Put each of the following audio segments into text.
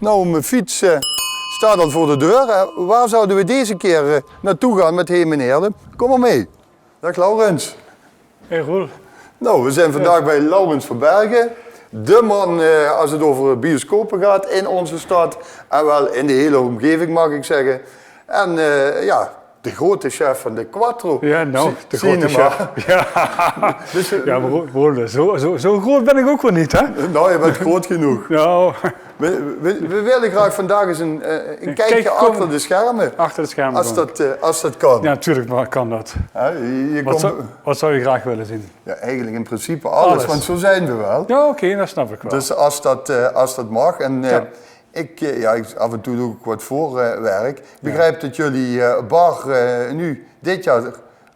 Nou, mijn fiets staat al voor de deur. Waar zouden we deze keer naartoe gaan met Heem en Heerlen? Kom maar mee. Dag Laurens. Hey Roel. Nou, we zijn vandaag bij Laurens van Bergen. De man als het over bioscopen gaat in onze stad. En wel in de hele omgeving mag ik zeggen. En ja, de grote chef van de Quattro. Ja, nou, de grote chef. Ja, dus, ja maar Roel, zo groot ben ik ook wel niet, hè? Nou, je bent groot genoeg. Nou. We willen graag vandaag eens een kijkje achter de schermen. Achter de schermen. Als dat kan. Ja, natuurlijk kan dat. Wat zou je graag willen zien? Ja, eigenlijk in principe alles, want zo zijn we wel. Ja, oké, dat snap ik wel. Dus als dat mag. En ja. Ik af en toe doe ik wat voorwerk. Ik begrijp dat jullie bar nu dit jaar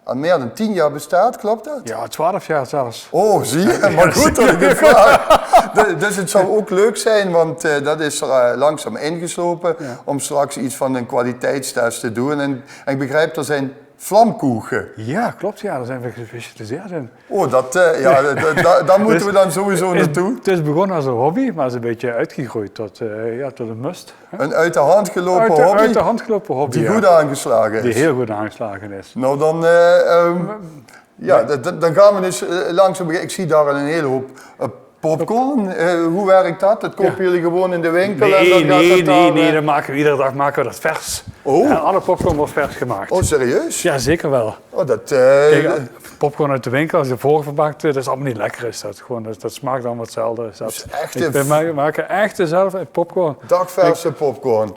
al meer dan 10 jaar bestaat, klopt dat? Ja, 12 jaar zelfs. Oh, zie je? Maar goed dat ik het vraag. Dus het zou ook leuk zijn, want dat is er langzaam ingeslopen, om straks iets van een kwaliteitstest te doen. En ik begrijp, er zijn vlamkoegen. Ja, klopt. Ja, daar zijn we gespecialiseerd in. Oh, daar moeten we dan sowieso naartoe. Het is begonnen als een hobby, maar is een beetje uitgegroeid tot een must. Hè? Een uit de hand gelopen hobby? Uit de hand gelopen hobby, die goed aangeslagen is. Die heel goed aangeslagen is. Nou, dan gaan we dus langzaam beginnen. Ik zie daar een hele hoop popcorn. Hoe werkt dat? Dat kopen jullie gewoon in de winkel? Nee, dan maken we iedere dag dat vers. Oh. En alle popcorn wordt vers gemaakt. Oh, serieus? Ja, zeker wel. Oh, Kijk, popcorn uit de winkel, als je voorverpakt, dat is allemaal niet lekker. Is dat gewoon, dat smaakt allemaal hetzelfde. We maken echt dezelfde popcorn. Dagverse popcorn.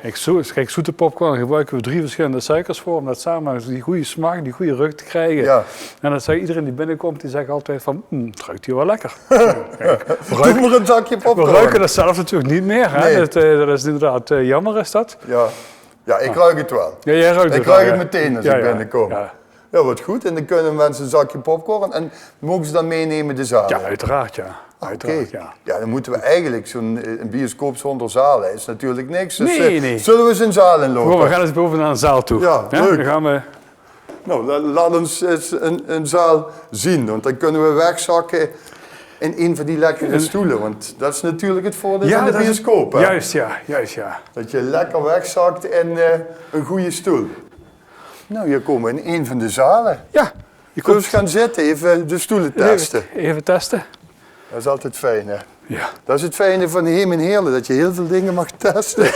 Kijk, zoete popcorn gebruiken we 3 verschillende suikers voor, om dat samen die goede smaak, die goede ruk te krijgen. Ja. En dat zegt iedereen die binnenkomt, die zegt altijd van, het ruikt hier wel lekker. Doe maar een zakje popcorn. We ruiken dat zelf natuurlijk niet meer. Hè? Nee. Dat is inderdaad jammer, is dat. Ja, ik ruik het wel. Ja, jij ruikt ik ruik het meteen als ik binnenkom. Ja, wat goed. En dan kunnen mensen een zakje popcorn en mogen ze dan meenemen de zaal? Ja, uiteraard, ja. Oké. Ja, dan moeten we eigenlijk zo'n bioscoop zonder zalen is natuurlijk niks. Dus, nee. Zullen we eens een zaal inlopen? We gaan eens boven naar een zaal toe. Ja, leuk. Dan gaan we... Nou, laat ons eens een zaal zien, want dan kunnen we wegzakken in een van die lekkere stoelen, want dat is natuurlijk het voordeel van de bioscoop. Juist, ja. Dat je lekker wegzakt in een goede stoel. Nou, hier komen we in een van de zalen. Ja. Je kunt eens gaan zitten, even de stoelen testen. Even testen. Dat is altijd fijn, hè? Ja. Dat is het fijne van Heem en Heerlen, dat je heel veel dingen mag testen.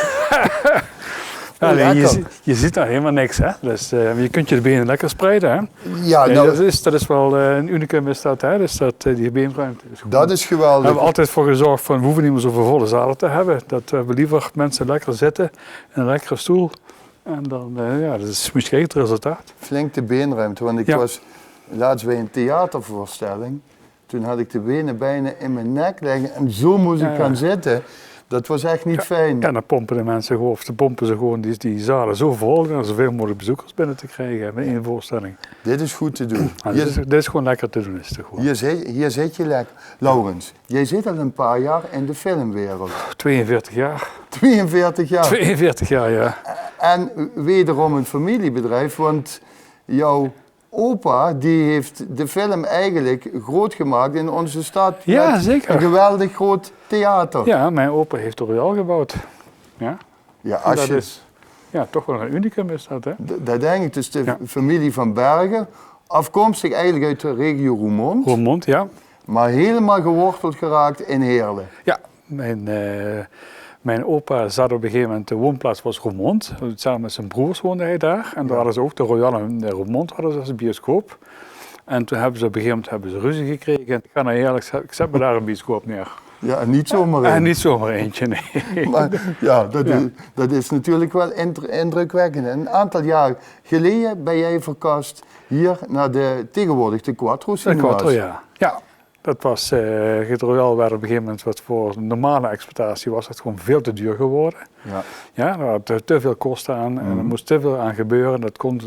Je ziet nou helemaal niks, hè? Dus je kunt je de benen lekker spreiden, hè? Ja, nou, dat is wel een unicum, is dat, hè? Dus die beenruimte is goed. Dat is geweldig. Daar hebben we altijd voor gezorgd van, we hoeven niet meer zoveel volle zalen te hebben. Dat we liever mensen lekker zitten in een lekkere stoel. En dan, dat is misschien het resultaat. Flink de beenruimte, want ik was laatst bij een theatervoorstelling. Toen had ik de benen bijna in mijn nek liggen en zo moest ik gaan zitten. Dat was echt niet fijn. Ja, dan pompen de mensen gewoon, of ze pompen ze gewoon die zalen zo vol om zoveel mogelijk bezoekers binnen te krijgen met één voorstelling. Dit is goed te doen. Dit is gewoon lekker te doen. Is het gewoon. Hier zit je lekker. Laurens, jij zit al een paar jaar in de filmwereld. 42 jaar. 42 jaar? 42 jaar, ja. En wederom een familiebedrijf, want jouw opa die heeft de film eigenlijk groot gemaakt in onze stad. Ja, zeker. Een geweldig groot theater. Ja, mijn opa heeft de Royal gebouwd. Ja, dat is toch wel een unicum is dat, hè? Dat denk ik. Dus de familie van Bergen, afkomstig eigenlijk uit de regio Roermond. Roermond, ja. Maar helemaal geworteld geraakt in Heerlen. Ja, mijn opa zat op een gegeven moment, de woonplaats was Roermond. Samen met zijn broers woonde hij daar. En daar hadden ze ook de Royal in Roermond als bioscoop. En toen hebben ze op een gegeven moment ruzie gekregen. En ik ga nou eerlijk zeggen, ik zet me daar een bioscoop neer. Ja, niet zomaar eentje. Niet zomaar eentje, nee. Maar ja, dat is natuurlijk wel indrukwekkend. Een aantal jaar geleden ben jij verkast hier naar tegenwoordig de Quattro Cinemas. De Quattro, ja. Dat was, het Royal werd op een gegeven moment, wat voor normale exploitatie was het gewoon veel te duur geworden. Ja, er waren te veel kosten aan en er moest te veel aan gebeuren.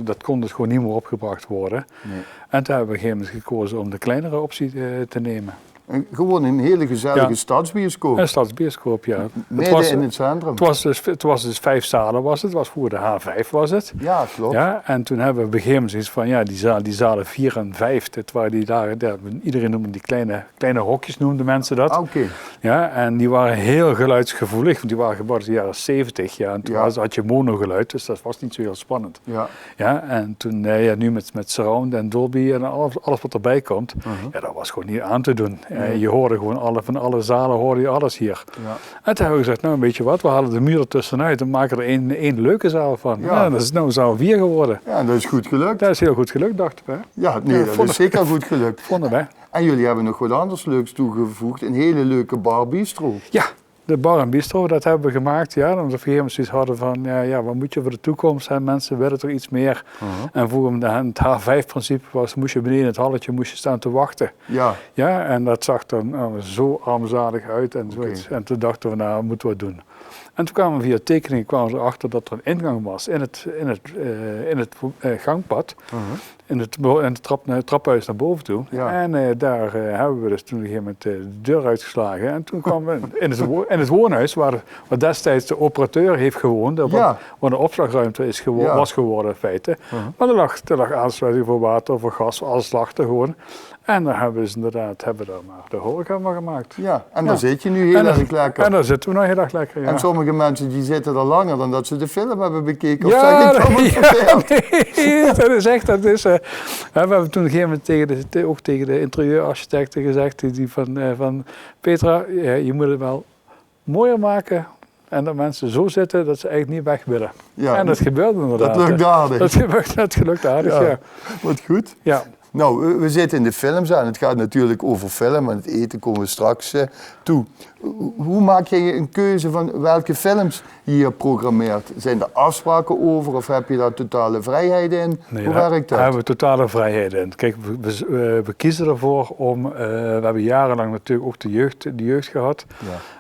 Dat kon dus gewoon niet meer opgebracht worden. Nee. En toen hebben we op een gegeven moment gekozen om de kleinere optie te nemen. Gewoon een hele gezellige stadsbioscoop. Een stadsbioscoop, ja. Midden in het centrum. Het was dus 5 zalen was het. Was vroeger de H5 was het. Ja, klopt. Ja, en toen hebben we op een gegeven moment zoiets van, ja, die zalen 4 en 5, dat waren die daar, iedereen noemde die kleine hokjes, noemden mensen dat. Oké. Ja, en die waren heel geluidsgevoelig, want die waren gebouwd in de jaren 70. Ja, en toen had je monogeluid, dus dat was niet zo heel spannend. Ja. Ja, en toen, nu met surround en Dolby en alles wat erbij komt, ja, dat was gewoon niet aan te doen. Je hoorde gewoon van alle zalen hoorde je alles hier. Ja. En toen hebben we gezegd, nou weet je wat, we halen de muur ertussenuit en maken er één leuke zaal van. Ja, dat is nou zaal 4 geworden. Ja, en dat is goed gelukt. Dat is heel goed gelukt, dachten we. Ja, nee, dat is zeker goed gelukt. Vonden wij. En jullie hebben nog wat anders leuks toegevoegd, een hele leuke bar bistro. Ja, de bar en bistro, dat hebben we gemaakt. Ja, omdat we op een gegeven moment zoiets hadden van, ja, wat moet je voor de toekomst zijn? Mensen willen toch iets meer. En voor het H5-principe was, moest je beneden in het halletje staan te wachten. Ja. Ja, en dat zag er zo armzalig uit en zoiets. En toen dachten we, nou, moeten we het doen. En toen kwamen we via tekening erachter dat er een ingang was in het gangpad. In het traphuis naar boven toe. Ja. En daar hebben we dus toen op een gegeven moment de deur uitgeslagen. En toen kwamen we in het woonhuis, waar destijds de operateur heeft gewoond, waar de opslagruimte was geworden in feite. Maar er lag aansluiting voor water, voor gas, alles lag er gewoon. En dan hebben we dus inderdaad daar maar de horeca van gemaakt. Ja, en daar zit je nu heel erg lekker. En daar zitten we nog heel erg lekker, ja. En sommige mensen die zitten er langer dan dat ze de film hebben bekeken. Of zeg ik nee, dat is echt, dat is... we hebben toen op een gegeven moment ook tegen de interieurarchitecten gezegd, die van Petra, je moet het wel mooier maken. En dat mensen zo zitten dat ze eigenlijk niet weg willen. Ja, en dat gebeurde inderdaad. Dat lukt aardig. Dat gelukt aardig, ja. Wat goed. Ja. Nou, we zitten in de films en het gaat natuurlijk over film en het eten komen we straks toe. Hoe maak je een keuze van welke films je hier programmeert? Zijn er afspraken over of heb je daar totale vrijheid in? Nee, hoe werkt dat? Daar hebben we totale vrijheid in. Kijk, we kiezen ervoor om, we hebben jarenlang natuurlijk ook de jeugd gehad.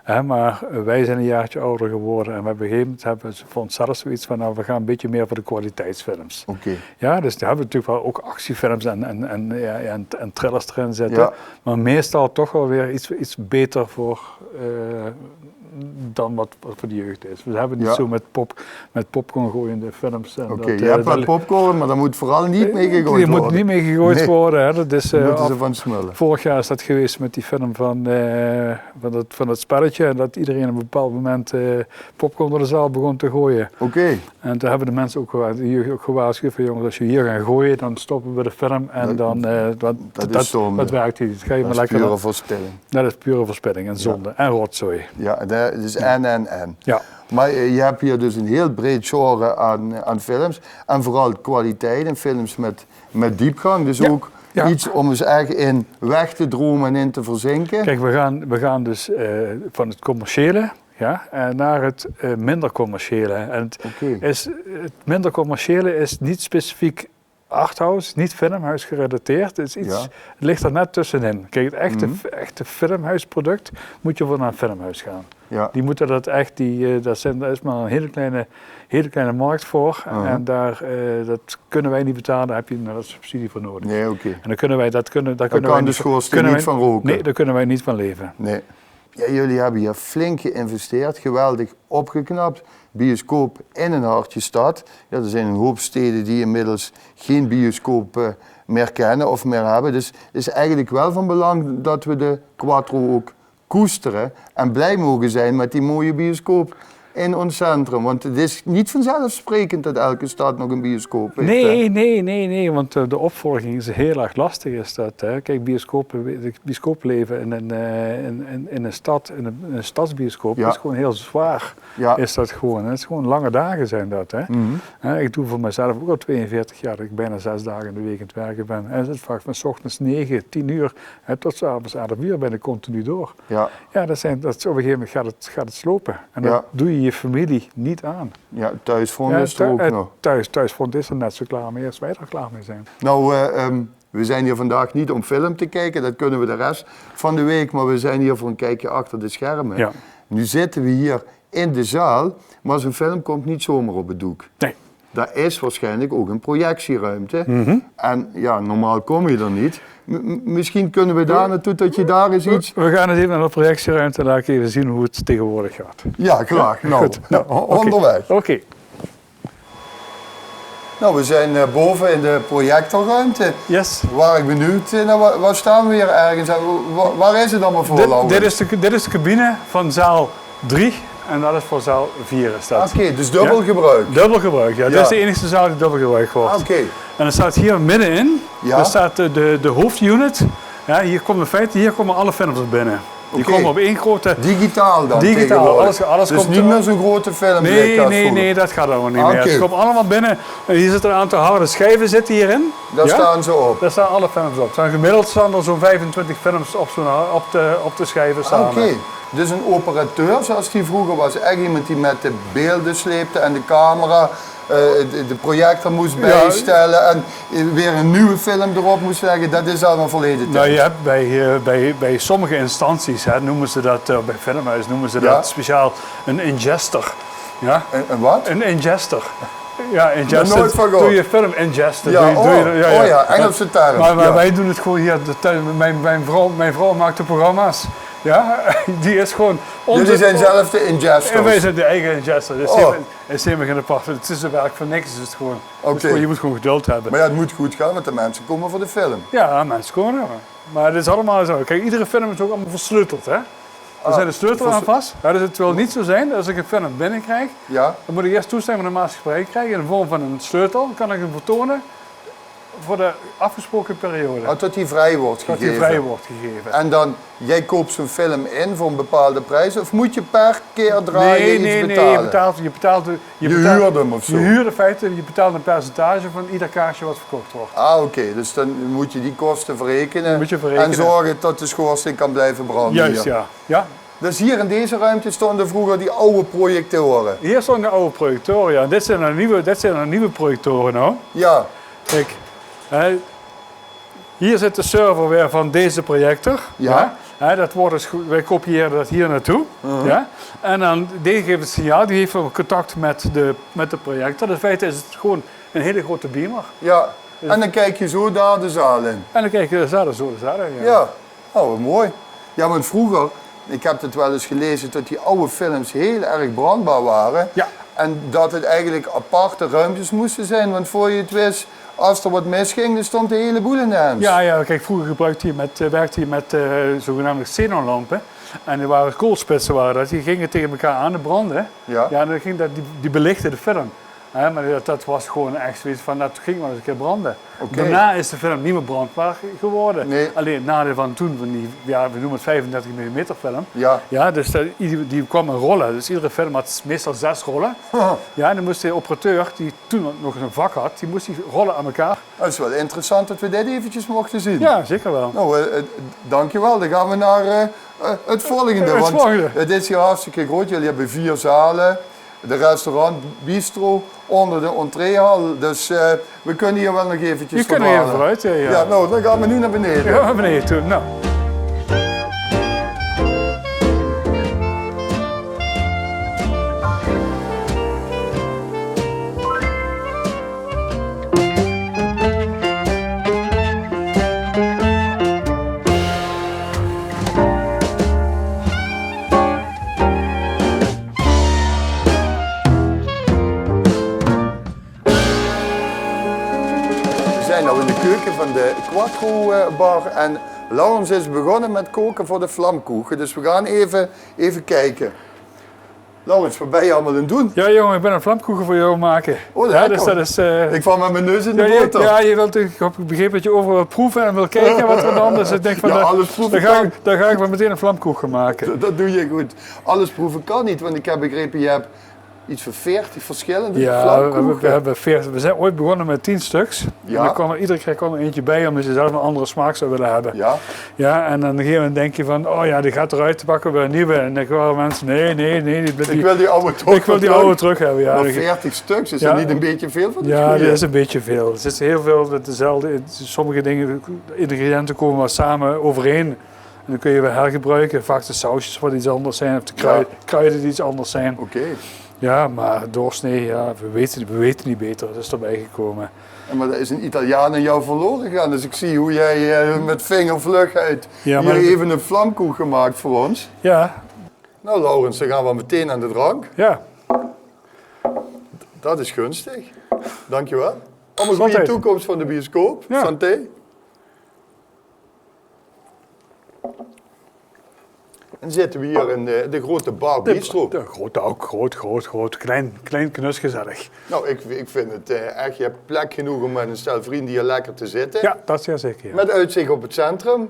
Ja. Maar wij zijn een jaartje ouder geworden en we hebben op een gegeven moment hebben we voor onszelf zoiets van, nou, we gaan een beetje meer voor de kwaliteitsfilms. Okay. Ja, dus daar hebben we natuurlijk wel ook actiefilms en thrillers erin zitten. Ja. Maar meestal toch wel weer iets beter voor dan wat voor de jeugd is. We hebben niet zo met popcorn gooiende films. Oké, je hebt wel popcorn, maar dat moet vooral niet mee gegooid worden. Die moet niet mee gegooid worden. Hè. Dat is, moeten ze van smullen. Vorig jaar is dat geweest met die film van het spelletje. En dat iedereen op een bepaald moment popcorn door de zaal begon te gooien. Oké. En toen hebben de mensen ook gewaarschuwd van, jongens, als je hier gaat gooien, dan stoppen we de film. En dat werkt niet. Ga je dat is pure verspilling. Dat is pure verspilling en zonde en rotzooi. Ja, dat is en. Ja. Maar je hebt hier dus een heel breed genre aan films. En vooral kwaliteit en films met diepgang. Dus ook iets om eens echt in weg te dromen en in te verzinken. Kijk, we gaan dus van het commerciële naar het minder commerciële. En het minder commerciële is niet specifiek arthouse, niet filmhuis gerelateerd. Het ligt er net tussenin. Kijk, het echte filmhuisproduct moet je voor naar een filmhuis gaan. Ja. Die moeten dat echt, daar is maar een hele kleine markt voor. En dat kunnen wij niet betalen, daar heb je een subsidie voor nodig. Nee, oké. En dan kunnen wij daar kan de schoorsteen niet van roken. Nee, daar kunnen wij niet van leven. Nee. Ja, jullie hebben hier flink geïnvesteerd, geweldig opgeknapt. Bioscoop in een hartje stad. Ja, er zijn een hoop steden die inmiddels geen bioscoop meer kennen of meer hebben. Dus het is eigenlijk wel van belang dat we de Quattro ook koesteren en blij mogen zijn met die mooie bioscoop in ons centrum. Want het is niet vanzelfsprekend dat elke stad nog een bioscoop heeft. Nee, want de opvolging is heel erg lastig. Is dat, hè? Kijk, bioscoopleven in een stad, in een stadsbioscoop, is gewoon heel zwaar. Ja. Is dat gewoon. Het is gewoon lange dagen zijn dat. Hè? Ik doe voor mezelf ook al 42 jaar dat ik bijna 6 dagen in de week aan het werken ben. En het is vaak van 's ochtends 9, 10 uur tot 's avonds 11 uur ben ik continu door. Ja, op een gegeven moment gaat het slopen. En dat doe je familie niet aan. Ja, thuisfront is er ook nog. Thuisfront is er net zo klaar mee als wij er klaar mee zijn. Nou, we zijn hier vandaag niet om film te kijken, dat kunnen we de rest van de week, maar we zijn hier voor een kijkje achter de schermen. Ja. Nu zitten we hier in de zaal, maar zo'n film komt niet zomaar op het doek. Nee. daar is waarschijnlijk ook een projectieruimte. En ja, normaal kom je er niet. Misschien kunnen we daar naartoe dat je daar eens iets... We gaan eens even naar de projectieruimte en laat ik even zien hoe het tegenwoordig gaat. Ja, graag. Nou, Goed. onderweg. Oké. Nou, we zijn boven in de projectorruimte. Yes. Waar ik benieuwd naar, waar staan we hier ergens? Waar is het allemaal voor? Dit is de cabine van zaal 3 en dat is voor zaal 4 is dat. Oké, dus dubbel gebruik. Dubbel gebruik, ja. Dit is de enige zaal die dubbel gebruikt wordt. Oké. En er staat hier middenin, Ja. er staat de hoofdunit. Ja, hier komen alle films binnen. Die Oké. komen op één grote... Digitaal dan? Digitaal, tegenwoordig. alles dus komt niet er- meer zo'n grote film. Nee, dat gaat allemaal niet meer. Oké. Ze komen allemaal binnen. En hier zitten een aantal harde schijven zitten hierin. Daar Ja? staan ze op. Daar staan alle films op. Gemiddeld staan er zo'n 25 films op de schijven staan. Oké. Dus een operateur zoals die vroeger was, echt iemand die met de beelden sleepte en de camera, de projector moest bijstellen en weer een nieuwe film erop moest leggen, dat is allemaal verleden tijd. Nou, je hebt bij sommige instanties, noemen ze dat, bij filmhuis noemen ze Ja. dat speciaal een ingester. Ja? Een wat? Een ingester. Ja, ingester. nooit van gehoord. Doe je film ingester. Ja, doe je, Engelse term. Maar Ja. wij doen het gewoon hier. Mijn vrouw maakt de programma's. Ja, die is gewoon... Jullie zijn zelf de ingesters. En wij zijn de eigen ingester. Dus Oh. is helemaal geen apart. Het is een werk van niks. Het is gewoon, Oké. je moet gewoon geduld hebben. Maar ja, het moet goed gaan, want de mensen komen voor de film. Ja, mensen komen er. Maar het is allemaal zo. Kijk, iedere film is ook allemaal versleuteld. Hè? Er zijn de sleutel aan vast. Ja, dus het wil niet zo zijn dat als ik een film binnenkrijg, Ja? dan moet ik eerst toestemming van de maatschappij krijgen in de vorm van een sleutel. Dan kan ik hem vertonen voor de afgesproken periode. Dat die vrij wordt Dat gegeven. die vrij wordt gegeven. En dan, jij koopt zo'n film in voor een bepaalde prijs, of moet je per keer draaien iets betalen? Je huurt hem of zo? Je huurt in feite, je betaalt een percentage van ieder kaartje wat verkocht wordt. Ah, oké. Dus dan moet je die kosten verrekenen, Moet je verrekenen. en zorgen dat de schoorsteen kan blijven branden. Juist, hier. ja. Dus hier in deze ruimte stonden vroeger die oude projectoren. Hier staan de oude projectoren, ja. Dit zijn de nieuwe projectoren nou. Ja, Kijk, hier zit de server weer van deze projector. Ja. Dat wordt dus, wij kopiëren dat hier naartoe. Ja. En dan deze geeft het signaal, die heeft contact met de projector. Dus in feite is het gewoon een hele grote beamer. ja. En dan kijk je zo daar de zaal in. En dan kijk je zo de zaal in. Ja, oh, wat mooi. Ja, want vroeger, ik heb het wel eens gelezen, dat die oude films heel erg brandbaar waren. Ja. En dat het eigenlijk aparte ruimtes moesten zijn, want voor je het wist, als er wat misging, dan stond de hele boel in de hens. Ja, kijk, vroeger werkte hij met zogenaamde xenonlampen. En die waren koolspitsen, die gingen tegen elkaar aan te branden. Ja. Ja, en dan ging die belichtte de film. Maar dat was gewoon echt zoiets van, dat ging wel eens een keer branden. Oké. Daarna is de film niet meer brandbaar geworden. Nee. Alleen het nadeel van toen, van die, ja, we noemen het 35 mm film. Ja. Ja, dus die kwam in rollen. Dus iedere film had meestal 6 rollen. Ja, en dan moest de operateur, die toen nog een vak had, die moest die rollen aan elkaar. Dat is wel interessant dat we dit eventjes mochten zien. Ja, zeker wel. Nou, dankjewel. Dan gaan we naar het volgende. Het volgende. Het is hier hartstikke groot. Jullie hebben 4 zalen. De restaurant, bistro, onder de entreehal. Dus we kunnen hier wel nog eventjes Je kunt er verdwalen. even vooruit. Ja. Ja, nou, dan gaan we nu naar beneden. Ja, naar beneden toe. Nou. We zijn nu in de keuken van de Quattro bar en Laurens is begonnen met koken voor de vlamkoeken. Dus we gaan even kijken. Laurens, wat ben je allemaal aan het doen? Ja, jongen, ik ben een vlamkoeken voor jou maken. Oh, ja, lekker. dus dat is... Ik val met mijn neus in de ja, boter. je wilt, ik heb begrepen dat je overal wil proeven en wil kijken wat er dan is. Dus ik denk van, Ja, alles proeven dan ga ik maar meteen een vlamkoeken maken. Dat doe je goed. Alles proeven kan niet, want ik heb begrepen, je hebt iets van 40 verschillende Ja, vlamkoeken. we zijn ooit begonnen met 10 stuks. Ja. En dan kwam er iedere keer kwam er eentje bij omdat je zelf een andere smaak zou willen hebben. Ja, Ja, en dan op een gegeven moment denk je van, oh ja, die gaat eruit, te pakken we een nieuwe. En dan waren mensen, nee, ik wil die oude toch ik wil die terug. oude terug hebben. Ja, Maar Dan- 40 stuks, is Ja. dat niet een beetje veel voor de ja, goeie? dat is een beetje veel. Het is heel veel met dezelfde, sommige dingen, ingrediënten komen wel samen overeen. En dan kun je weer hergebruiken. Vaak de sausjes wat iets anders zijn of de kruiden die iets anders zijn. Oké. Ja, maar doorsnee, ja, we weten niet beter. Dat is erbij gekomen. Ja, maar er is een Italiaan in jou verloren gegaan. Dus ik zie hoe jij met vingervlugheid Ja, hier maar- even een vlamkoek gemaakt voor ons. Ja, Nou Laurens, dan gaan we meteen aan de drank. ja. Dat is gunstig. Dankjewel. Om een goede Santé. toekomst van de bioscoop. Ja. Santé. En zitten we hier in de grote bar Bistro. De grote ook, groot. Klein knus gezellig. Nou, ik vind het echt, je hebt plek genoeg om met een stel vrienden hier lekker te zitten. Ja, dat is ja zeker. Ja. Met uitzicht op het centrum.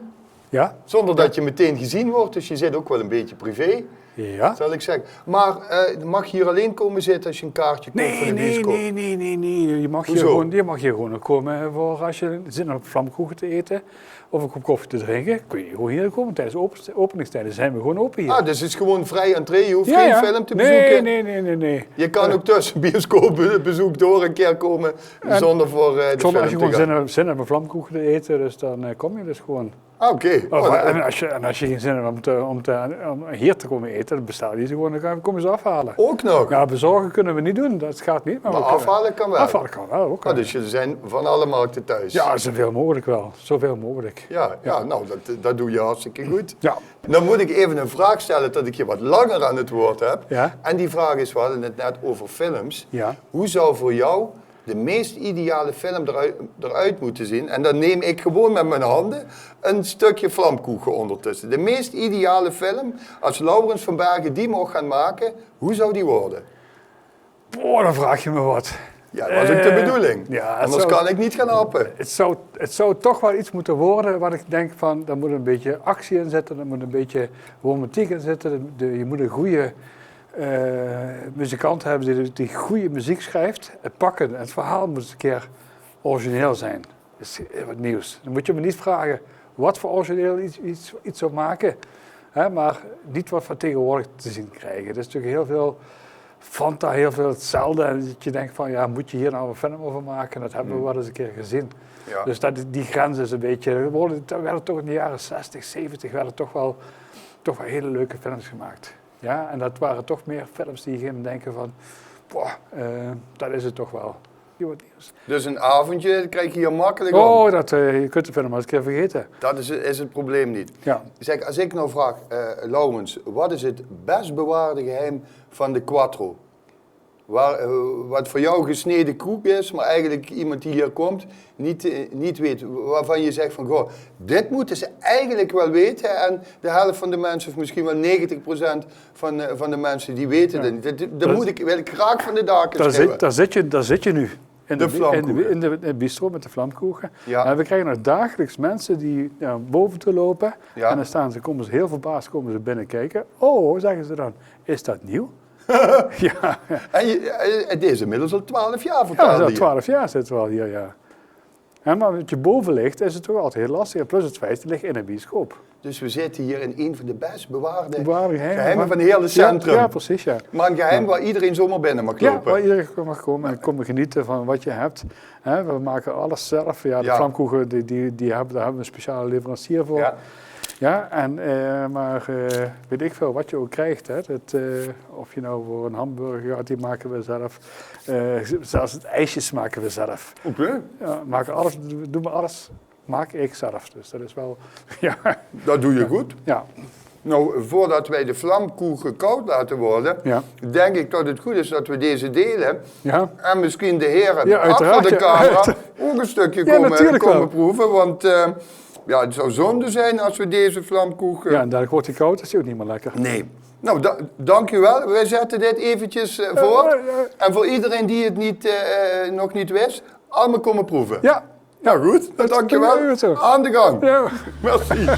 Ja? Zonder dat je meteen gezien wordt, dus je zit ook wel een beetje privé, Ja? zal ik zeggen. Maar mag je hier alleen komen zitten als je een kaartje koopt voor de bioscoop? Nee. Je mag hier Hoezo? gewoon ook komen voor als je zin hebt om vlamkoeken te eten of een kop koffie te drinken. Kun je gewoon hier komen. Tijdens openingstijden zijn we gewoon open hier. Ah, dus het is gewoon vrij entree, je hoeft geen film te bezoeken. Nee. Je kan ook tussen bioscoopbezoek door een keer komen zonder voor de Zonder als je film te gewoon gaan. zin hebt om vlamkoeken te eten, dus dan kom je dus gewoon. Ah, oké. En als je geen zin hebt om hier te komen eten, dan bestel je ze gewoon, dan kom je ze afhalen. Ook nog? Ja, bezorgen kunnen we niet doen, dat gaat niet. Maar we kunnen- afhalen kan wel. Afhalen kan wel, ook. Ah, dus jullie zijn van alle markten thuis? Ja, zoveel mogelijk wel. Zoveel mogelijk. Ja, nou, dat doe je hartstikke goed. Ja. Dan moet ik even een vraag stellen dat ik je wat langer aan het woord heb. Ja. En die vraag is, we hadden het net over films. Ja. Hoe zou voor jou de meest ideale film eruit moeten zien? En dan neem ik gewoon met mijn handen een stukje vlamkoeken ondertussen. De meest ideale film, als Laurens van Bergen die mocht gaan maken, hoe zou die worden? Boah, dan vraag je me wat. Ja, dat was ook de bedoeling. Ja, het Anders zou- kan ik niet gaan happen. Het zou toch wel iets moeten worden wat ik denk van, daar moet een beetje actie in zitten, er moet een beetje romantiek in zitten. Je moet een goede muzikant hebben die goede muziek schrijft. Het verhaal moet eens een keer origineel zijn. Dat is wat nieuws. Dan moet je me niet vragen wat voor origineel iets zou maken. Hè, maar niet wat we tegenwoordig te zien krijgen. Het is natuurlijk heel veel Fanta, heel veel hetzelfde. En dat je denkt van, ja, moet je hier nou een film over maken? Dat hebben we wel eens een keer gezien. Ja. Dus die grens is een beetje... Er werden toch in de jaren 60, 70 werden toch wel hele leuke films gemaakt. Ja, en dat waren toch meer films die je ging denken van... Boah, dat is het toch wel. Die wordt nieuws. Dus een avondje krijg je hier makkelijk om. Oh, je kunt de film maar eens een keer vergeten. Dat is het probleem niet. Ja. Zeg, als ik nou vraag, Laurens, wat is het best bewaarde geheim van de Quattro? Wat voor jou gesneden koek is, maar eigenlijk iemand die hier komt niet weet. Waarvan je zegt van, goh, dit moeten ze eigenlijk wel weten. En de helft van de mensen, of misschien wel 90% van de mensen, die weten het niet. Dat wil ik graag van de daken schreeuwen. Daar zit je nu. In vlamkoeken. in de bistro met de vlamkoeken. Ja. En we krijgen nog dagelijks mensen die boven te lopen. Ja. En dan komen ze heel verbaasd binnen kijken. Oh, zeggen ze dan, is dat nieuw? Ja, En het is inmiddels al 12 jaar ja, verteld al hier. 12 jaar zitten we al hier, ja. En maar met je boven ligt, is het toch altijd heel lastig. Plus het feit, het ligt in een bioscoop. Dus we zitten hier in een van de best bewaarde Geheimen geheimen van het hele centrum. Ja, precies, ja. Maar een geheim waar iedereen zomaar binnen mag Ja, lopen. waar iedereen mag komen en komen genieten van wat je hebt. We maken alles zelf. Ja, de Ja. vlamkoeken, daar hebben we een speciale leverancier voor. Ja. Ja, maar weet ik veel wat je ook krijgt. Hè. Of je nou voor een hamburger gaat, die maken we zelf. Zelfs het ijsjes maken we zelf. Oké. Ja, doen we alles, maak ik zelf. Dus dat is wel, ja. Dat doe je goed. Ja, Nou, voordat wij de vlamkoeken koud laten worden, Ja. denk ik dat het goed is dat we deze delen. ja. En misschien de heren Ja, achter uiteraard, de ja. camera ook een stukje Ja, natuurlijk komen wel. proeven. Want ja, het zou zonde zijn als we deze vlamkoeken... Ja, en daar wordt hij koud, is hij ook niet meer lekker. Nee. Nou, dankjewel. Wij zetten dit eventjes voor. ja. En voor iedereen die het nog niet wist, allemaal komen proeven. Ja, Nou goed, dat dankjewel. doen we zo. Aan de gang. ja. Merci.